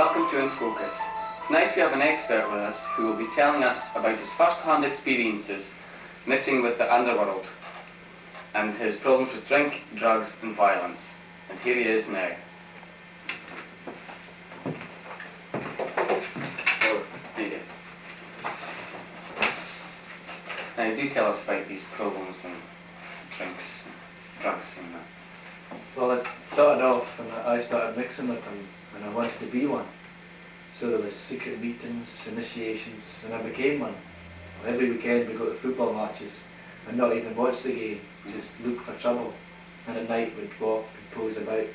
welcome to In Focus. Tonight we have an expert with us who will be telling us about his first-hand experiences mixing with the underworld and his problems with drink, drugs and violence. And here he is now. Oh, there you go. Now do tell us about these problems and drinks and drugs and that. Well, it started off when I started mixing with them and I wanted to be one. So there was secret meetings, initiations, and I became one. Every weekend we go to football matches and not even watch the game, just look for trouble. And at night we'd walk and pose about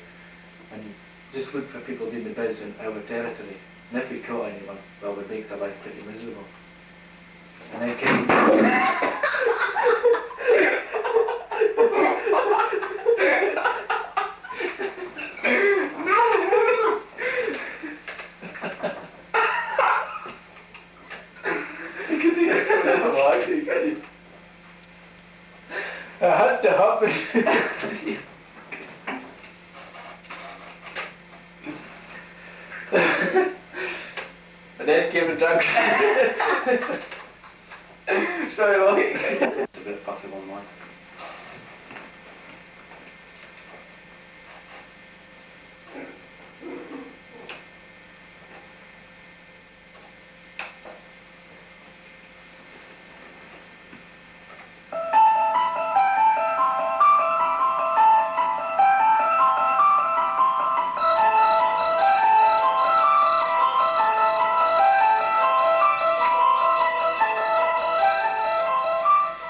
and just look for people doing the biz in our territory. And if we caught anyone, well, we'd make their life pretty miserable. And then came I had to happen. And then came the drugs. Sorry, Molly. It's a bit puffy one more.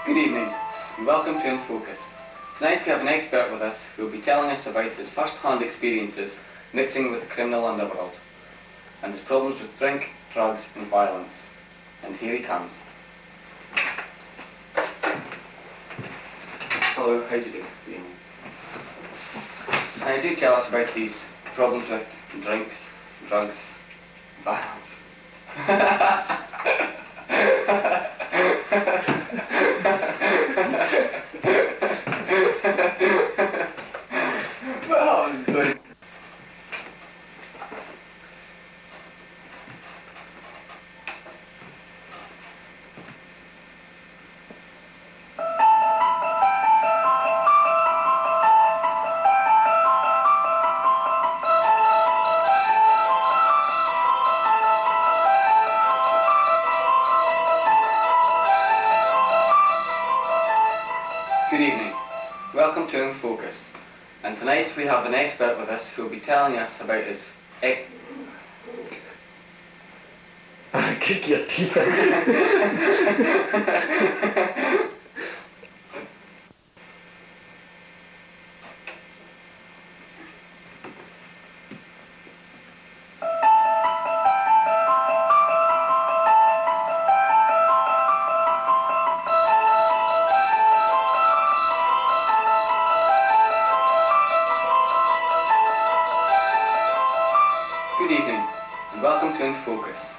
Good evening and welcome to In Focus. Tonight we have an expert with us who will be telling us about his first-hand experiences mixing with the criminal underworld and his problems with drink, drugs and violence. And here he comes. Hello, how do you do? Good evening. Now do tell us about these problems with drinks, drugs, violence. Good evening. Welcome to In Focus. And tonight we have an expert with us who will be telling us about his Kick your teeth Good evening and welcome to In Focus.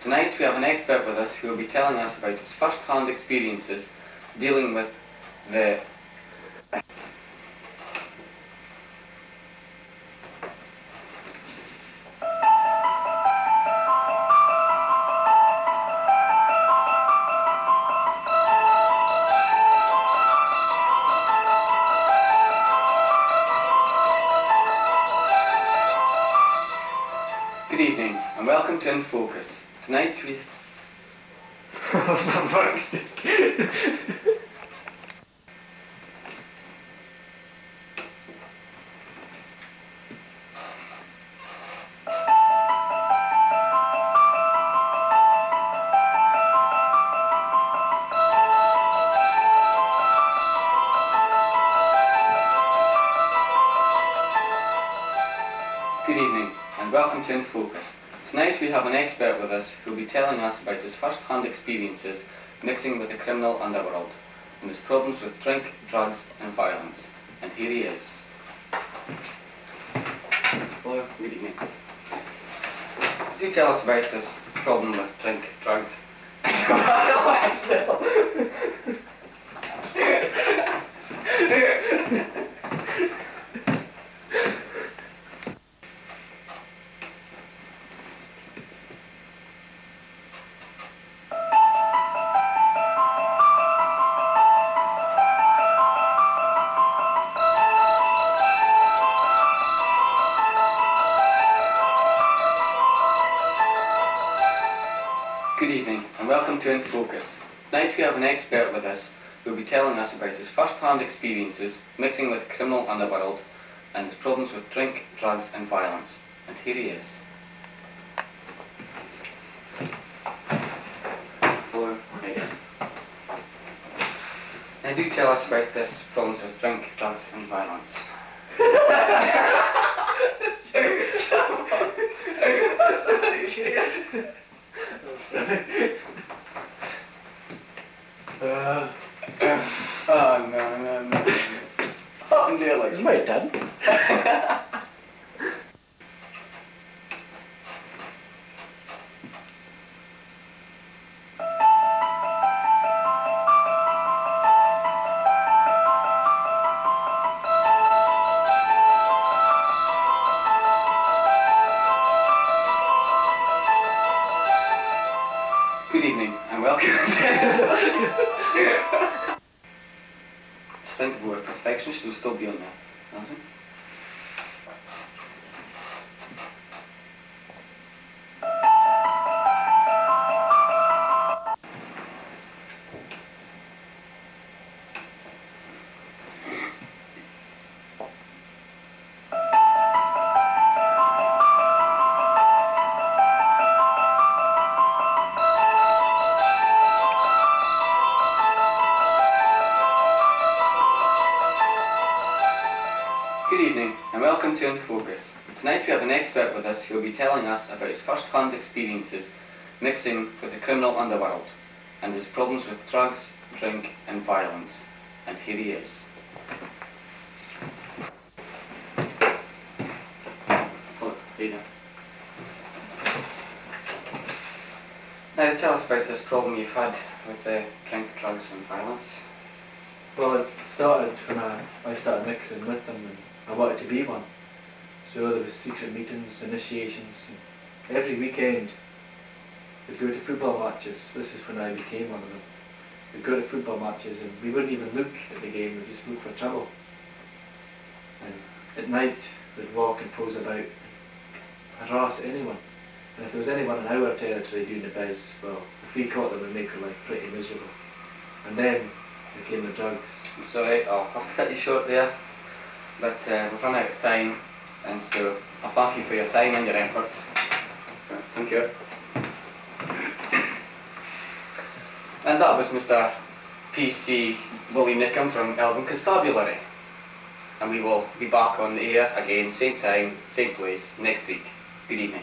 Tonight we have an expert with us who will be telling us about his first-hand experiences dealing with the Good evening and welcome to In Focus. Tonight we... Good evening and welcome to In Focus. Tonight we have an expert with us who will be telling us about his first-hand experiences mixing with the criminal underworld and his problems with drink, drugs and violence. And here he is. Hello, good evening. Do tell us about this problem with drink, drugs and violence. welcome to In Focus. Tonight we have an expert with us who will be telling us about his first-hand experiences mixing with the criminal underworld and his problems with drink, drugs and violence. And here he is. Hello. Hi. Now do tell us about this problems with drink, drugs and violence. Oh no. I'm there like It's my dad. Good evening and welcome. Just think if we were perfectionists, we'll still be on there. Nothing? Good evening and welcome to In Focus. Tonight we have an expert with us who will be telling us about his first-hand experiences mixing with the criminal underworld and his problems with drugs, drink and violence. And here he is. Hello, how you doing? Now tell us about this problem you've had with drink, drugs and violence. Well, it started when I started mixing with them and I wanted to be one. So there was secret meetings, initiations, and every weekend we'd go to football matches. This is when I became one of them. We'd go to football matches and we wouldn't even look at the game, we'd just look for trouble. And at night we'd walk and pose about and harass anyone. And if there was anyone in our territory doing the biz, well, if we caught them we'd make their life pretty miserable. And then came the drugs. I'm sorry, I'll have to cut you short there, but we've run out of time, and so I thank you for your time and your effort. So, thank you. And that was Mr. PC Willie Nickham from Elgin Constabulary. And we will be back on the air again, same time, same place, next week. Good evening.